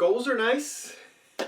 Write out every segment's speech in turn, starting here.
Goals are nice.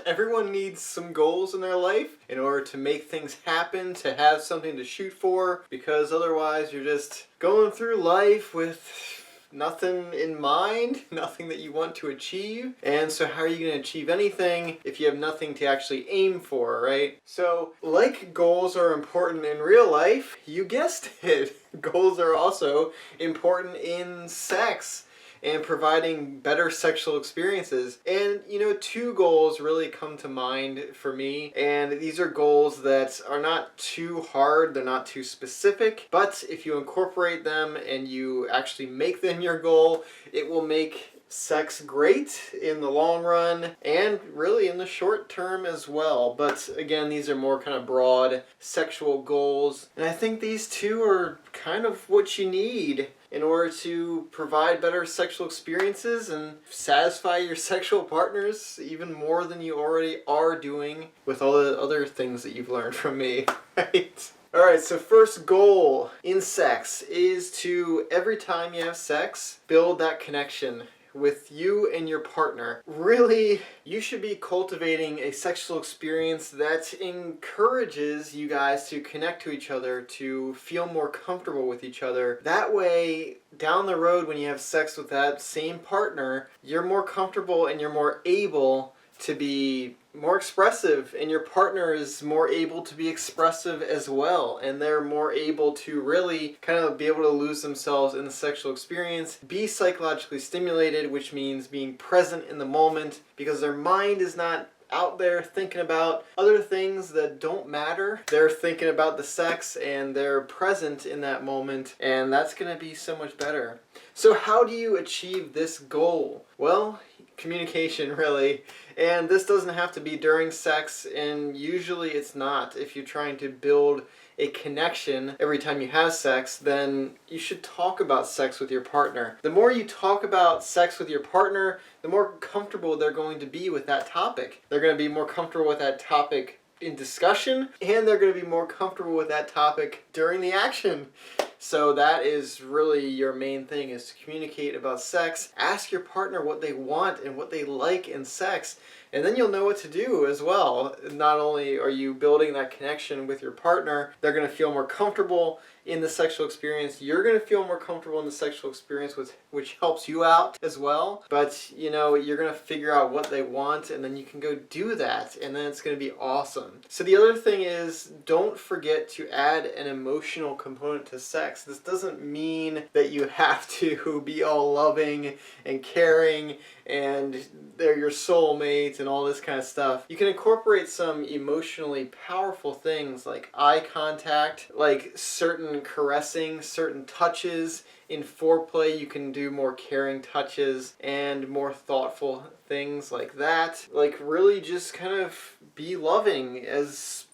Everyone needs some goals in their life in order to make things happen, to have something to shoot for, because otherwise you're just going through life with nothing in mind, nothing that you want to achieve. And so how are you going to achieve anything if you have nothing to actually aim for, right? So like goals are important in real life, you guessed it, goals are also important in sex and providing better sexual experiences. And two goals really come to mind for me, and these are goals that are not too hard, they're not too specific, but if you incorporate them and you actually make them your goal, it will make sex great in the long run and really in the short term as well. But again, these are more kind of broad sexual goals, and I think these two are kind of what you need in order to provide better sexual experiences and satisfy your sexual partners even more than you already are doing with all the other things that you've learned from me, right? Alright, so first goal in sex is to, every time you have sex, build that connection with you and your partner. Really, you should be cultivating a sexual experience that encourages you guys to connect to each other, to feel more comfortable with each other. That way, down the road when you have sex with that same partner, you're more comfortable and you're more able to be more expressive, and your partner is more able to be expressive as well, and they're more able to really kind of be able to lose themselves in the sexual experience, be psychologically stimulated, which means being present in the moment, because their mind is not out there thinking about other things that don't matter. They're thinking about the sex and they're present in that moment, and that's going to be so much better. So how do you achieve this goal? Well, communication, really. And this doesn't have to be during sex, and usually it's not. If you're trying to build a connection every time you have sex, then you should talk about sex with your partner. The more you talk about sex with your partner, the more comfortable they're going to be with that topic. They're going to be more comfortable with that topic in discussion, and they're going to be more comfortable with that topic during the action. So that is really your main thing, is to communicate about sex. Ask your partner what they want and what they like in sex, and then you'll know what to do as well. Not only are you building that connection with your partner, they're going to feel more comfortable in the sexual experience. You're going to feel more comfortable in the sexual experience, which helps you out as well. But you're going to figure out what they want, and then you can go do that, and then it's going to be awesome. So the other thing is, don't forget to add an emotional component to sex. This doesn't mean that you have to be all loving and caring and they're your soulmate and all this kind of stuff. You can incorporate some emotionally powerful things like eye contact, like certain caressing, certain touches. In foreplay, you can do more caring touches and more thoughtful things like that. Like really just kind of be loving as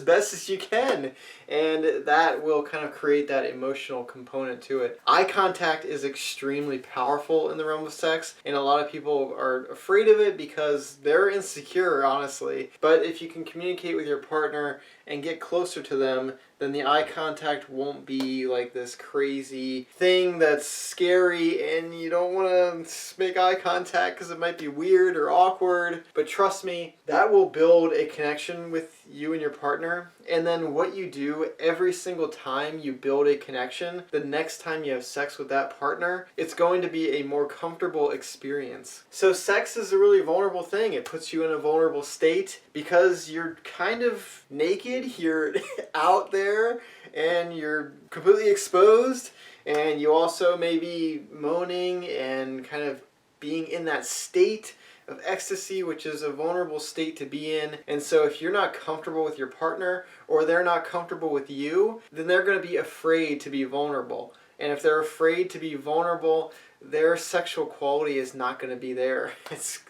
best as you can, and that will kind of create that emotional component to it. Eye contact is extremely powerful in the realm of sex, and a lot of people are afraid of it because they're insecure, honestly. But if you can communicate with your partner and get closer to them, then the eye contact won't be like this crazy thing that's scary, and you don't want to make eye contact because it might be weird or awkward. But trust me, that will build a connection with you and your partner. And then what you do every single time you build a connection, the next time you have sex with that partner, it's going to be a more comfortable experience. So sex is a really vulnerable thing. It puts you in a vulnerable state because you're kind of naked, you're out there, and you're completely exposed, and you also may be moaning and kind of being in that state of ecstasy, which is a vulnerable state to be in. And so if you're not comfortable with your partner, or they're not comfortable with you, then they're going to be afraid to be vulnerable. And if they're afraid to be vulnerable, their sexual quality is not going to be there.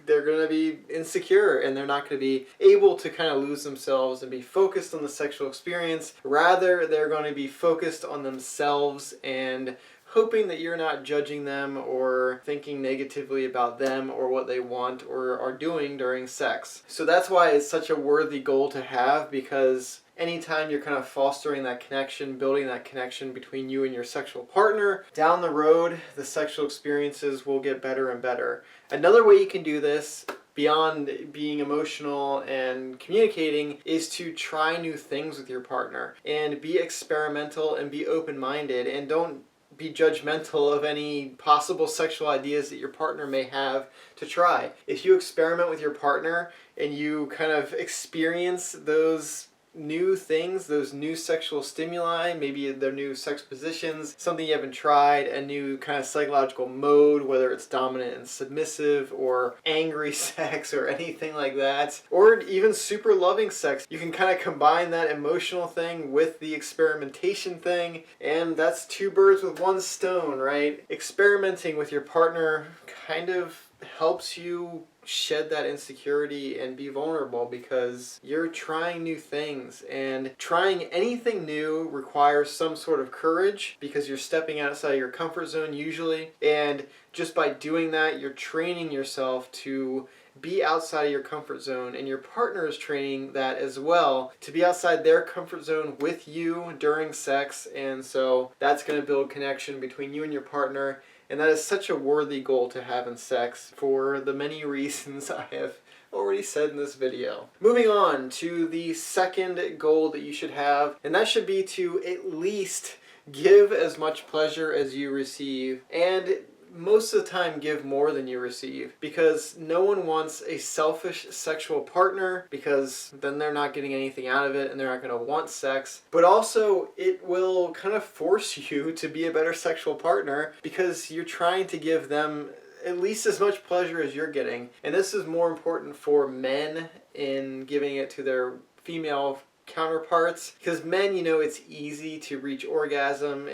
They're going to be insecure, and they're not going to be able to kind of lose themselves and be focused on the sexual experience. Rather, they're going to be focused on themselves and hoping that you're not judging them or thinking negatively about them or what they want or are doing during sex. So that's why it's such a worthy goal to have, because anytime you're kind of fostering that connection, building that connection between you and your sexual partner, down the road, the sexual experiences will get better and better. Another way you can do this beyond being emotional and communicating is to try new things with your partner and be experimental and be open-minded, and don't be judgmental of any possible sexual ideas that your partner may have to try. If you experiment with your partner and you kind of experience those new things, those new sexual stimuli, maybe their new sex positions, something you haven't tried, a new kind of psychological mode, whether it's dominant and submissive or angry sex or anything like that, or even super loving sex. You can kind of combine that emotional thing with the experimentation thing, and that's two birds with one stone, right? Experimenting with your partner kind of helps you shed that insecurity and be vulnerable, because you're trying new things, and trying anything new requires some sort of courage because you're stepping outside your comfort zone usually, and just by doing that you're training yourself to be outside of your comfort zone, and your partner is training that as well, to be outside their comfort zone with you during sex. And so that's going to build connection between you and your partner. And that is such a worthy goal to have in sex for the many reasons I have already said in this video. Moving on to the second goal that you should have, and that should be to at least give as much pleasure as you receive, and most of the time give more than you receive, because no one wants a selfish sexual partner, because then they're not getting anything out of it and they're not going to want sex. But also it will kind of force you to be a better sexual partner because you're trying to give them at least as much pleasure as you're getting. And this is more important for men in giving it to their female counterparts, because men, you know, it's easy to reach orgasm.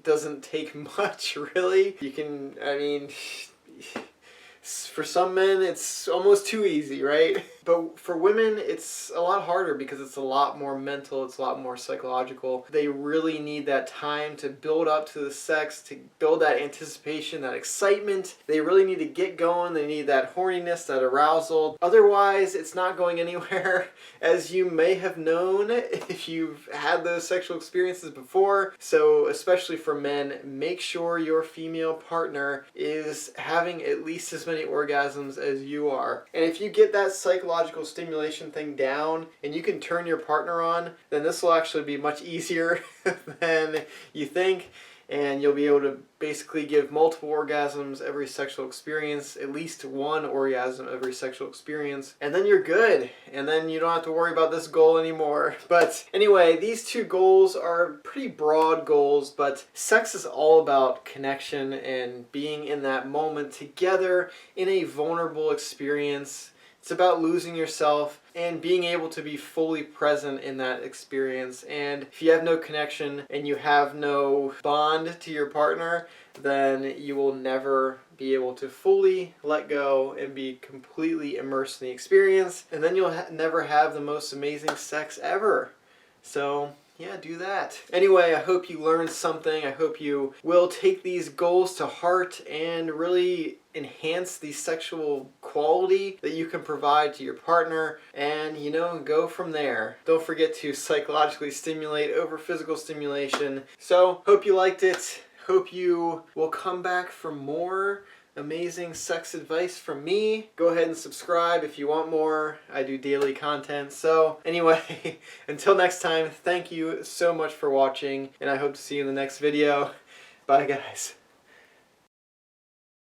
Doesn't take much, really. You can, I mean, for some men it's almost too easy, right? But for women it's a lot harder because it's a lot more mental, it's a lot more psychological. They really need that time to build up to the sex, to build that anticipation, that excitement. They really need to get going, they need that horniness, that arousal. Otherwise it's not going anywhere, as you may have known if you've had those sexual experiences before. So especially for men, make sure your female partner is having at least as many orgasms as you are. And if you get that psychological stimulation thing down and you can turn your partner on, then this will actually be much easier than you think, and you'll be able to basically give multiple orgasms every sexual experience, at least one orgasm every sexual experience, and then you're good, and then you don't have to worry about this goal anymore. But anyway, these two goals are pretty broad goals, but sex is all about connection and being in that moment together in a vulnerable experience. It's about losing yourself and being able to be fully present in that experience. And if you have no connection and you have no bond to your partner, then you will never be able to fully let go and be completely immersed in the experience. And then you'll never have the most amazing sex ever. So yeah, do that. Anyway, I hope you learned something. I hope you will take these goals to heart and really enhance the sexual quality that you can provide to your partner, and, you know, go from there. Don't forget to psychologically stimulate over physical stimulation. So, hope you liked it. Hope you will come back for more amazing sex advice from me. Go ahead and subscribe if you want more. I do daily content. So anyway, until next time, thank you so much for watching, and I hope to see you in the next video. Bye guys.